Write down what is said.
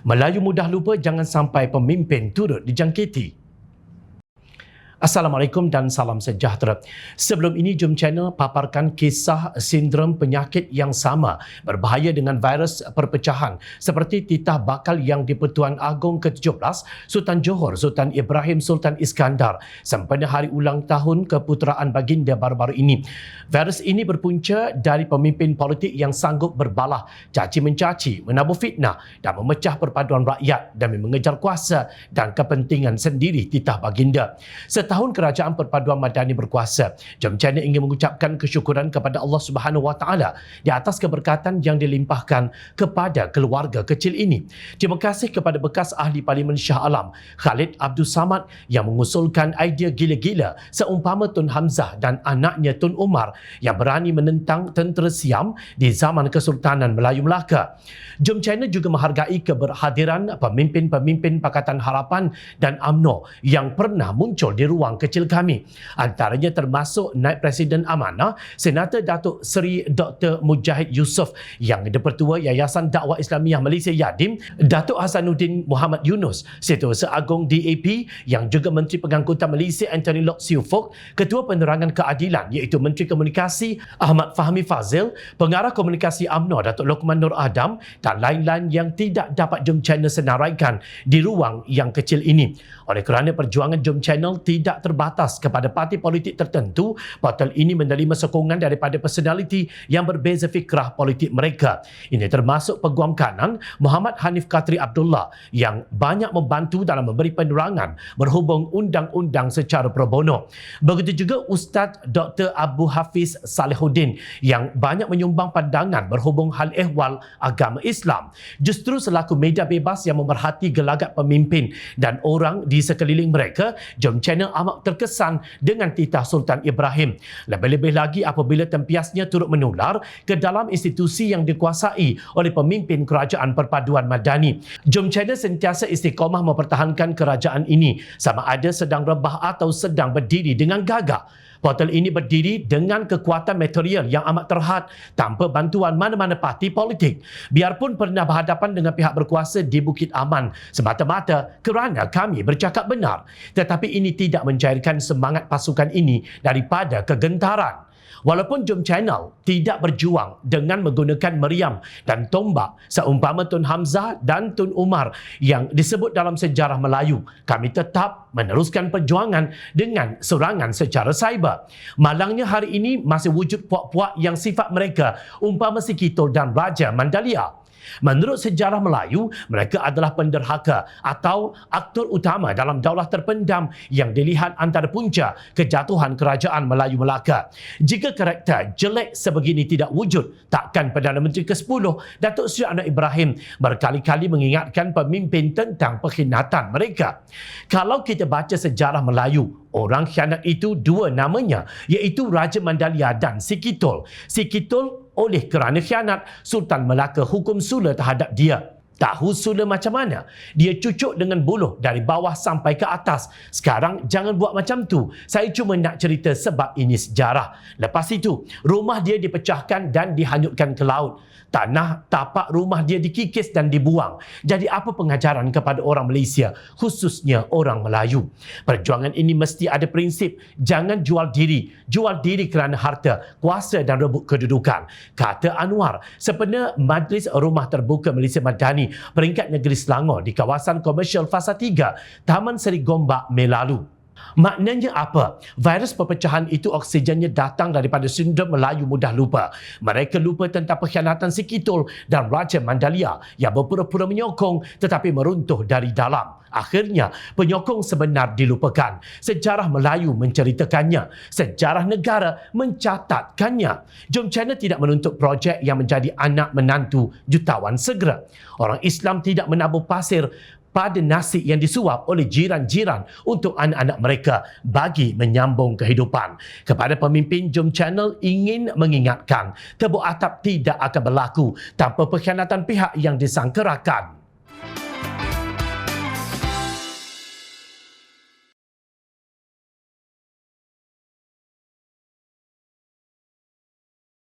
Melayu mudah lupa, jangan sampai pemimpin turut dijangkiti. Assalamualaikum dan salam sejahtera. Sebelum ini, Jom Channel paparkan kisah sindrom penyakit yang sama berbahaya dengan virus perpecahan seperti titah bakal yang di-Pertuan Agong ke-17 Sultan Johor Sultan Ibrahim Sultan Iskandar sempena hari ulang tahun keputeraan baginda baru-baru ini. Virus ini berpunca dari pemimpin politik yang sanggup berbalah, caci-mencaci, menabur fitnah dan memecah perpaduan rakyat demi mengejar kuasa dan kepentingan sendiri titah baginda. Tahun Kerajaan Perpaduan Madani berkuasa, Jom Channel ingin mengucapkan kesyukuran kepada Allah Subhanahu Wa Taala di atas keberkatan yang dilimpahkan kepada keluarga kecil ini. Terima kasih kepada bekas ahli Parlimen Shah Alam, Khalid Abdul Samad yang mengusulkan idea gila-gila seumpama Tun Hamzah dan anaknya Tun Umar yang berani menentang tentera Siam di zaman Kesultanan Melayu Melaka. Jom Channel juga menghargai keberhadiran pemimpin-pemimpin Pakatan Harapan dan UMNO yang pernah muncul di ruang kecil kami. Antaranya termasuk Naib Presiden Amanah, Senator Datuk Seri Dr. Mujahid Yusof yang di-Pertua Yayasan Dakwah Islamiah Malaysia Yadim, Datuk Hasanuddin Muhammad Yunus, Setiausaha Agong DAP yang juga Menteri Pengangkutan Malaysia Anthony Lok Siu Fok, Ketua Penerangan Keadilan iaitu Menteri Komunikasi Ahmad Fahmi Fazil, Pengarah Komunikasi UMNO Datuk Lokman Nur Adam dan lain-lain yang tidak dapat Jom Channel senaraikan di ruang yang kecil ini. Oleh kerana perjuangan Jom Channel tidak terbatas kepada parti politik tertentu, portal ini menerima sokongan daripada personaliti yang berbeza fikrah politik mereka. Ini termasuk Peguam Kanan Muhammad Hanif Katri Abdullah yang banyak membantu dalam memberi penerangan berhubung undang-undang secara pro bono. Begitu juga Ustaz Dr. Abu Hafiz Salihuddin yang banyak menyumbang pandangan berhubung hal ehwal agama Islam. Justru selaku media bebas yang memerhati gelagat pemimpin dan orang di sekeliling mereka, Jom Channel amat terkesan dengan titah Sultan Ibrahim. Lebih-lebih lagi apabila tempiasnya turut menular ke dalam institusi yang dikuasai oleh pemimpin Kerajaan Perpaduan Madani. Jom Channel sentiasa istiqamah mempertahankan kerajaan ini sama ada sedang rebah atau sedang berdiri dengan gagah. Portal ini berdiri dengan kekuatan material yang amat terhad tanpa bantuan mana-mana parti politik. Biarpun pernah berhadapan dengan pihak berkuasa di Bukit Aman semata-mata kerana kami bercakap benar. Tetapi ini tidak mencairkan semangat pasukan ini daripada kegentaran. Walaupun Jom Channel tidak berjuang dengan menggunakan meriam dan tombak seumpama Tun Hamzah dan Tun Umar yang disebut dalam sejarah Melayu, kami tetap meneruskan perjuangan dengan serangan secara cyber. Malangnya hari ini masih wujud puak-puak yang sifat mereka umpama Si Kitol dan Raja Mandalia. Menurut sejarah Melayu, mereka adalah penderhaka atau aktor utama dalam daulah terpendam yang dilihat antara punca kejatuhan kerajaan Melayu Melaka. Jika karakter jelek sebegini tidak wujud, takkan Perdana Menteri ke-10 Datuk Seri Anwar Ibrahim berkali-kali mengingatkan pemimpin tentang pengkhianatan mereka. Kalau kita baca sejarah Melayu, orang khianat itu dua namanya, iaitu Raja Mandalia dan Si Kitol. Si Kitol oleh kerana khianat, Sultan Melaka hukum sula terhadap dia. Tahu sula macam mana? Dia cucuk dengan buluh dari bawah sampai ke atas. Sekarang jangan buat macam tu. Saya cuma nak cerita sebab ini sejarah. Lepas itu, rumah dia dipecahkan dan dihanyutkan ke laut. Tanah tapak rumah dia dikikis dan dibuang. Jadi apa pengajaran kepada orang Malaysia, khususnya orang Melayu? Perjuangan ini mesti ada prinsip. Jangan jual diri. Jual diri kerana harta, kuasa dan rebut kedudukan. Kata Anwar, sempena Majlis Rumah Terbuka Malaysia Madani peringkat negeri Selangor di kawasan komersial Fasa 3, Taman Seri Gombak, Mei lalu. Maknanya apa? Virus perpecahan itu oksigennya datang daripada sindrom Melayu mudah lupa. Mereka lupa tentang pengkhianatan Si Kitol dan Raja Mandalia yang berpura-pura menyokong tetapi meruntuh dari dalam. Akhirnya, penyokong sebenar dilupakan. Sejarah Melayu menceritakannya. Sejarah negara mencatatkannya. Jom Channel tidak menuntut projek yang menjadi anak menantu jutawan segera. Orang Islam tidak menabur pasir pada nasi yang disuap oleh jiran-jiran untuk anak-anak mereka bagi menyambung kehidupan. Kepada pemimpin, Jom Channel ingin mengingatkan, tebuk atap tidak akan berlaku tanpa pengkhianatan pihak yang disangkerakan.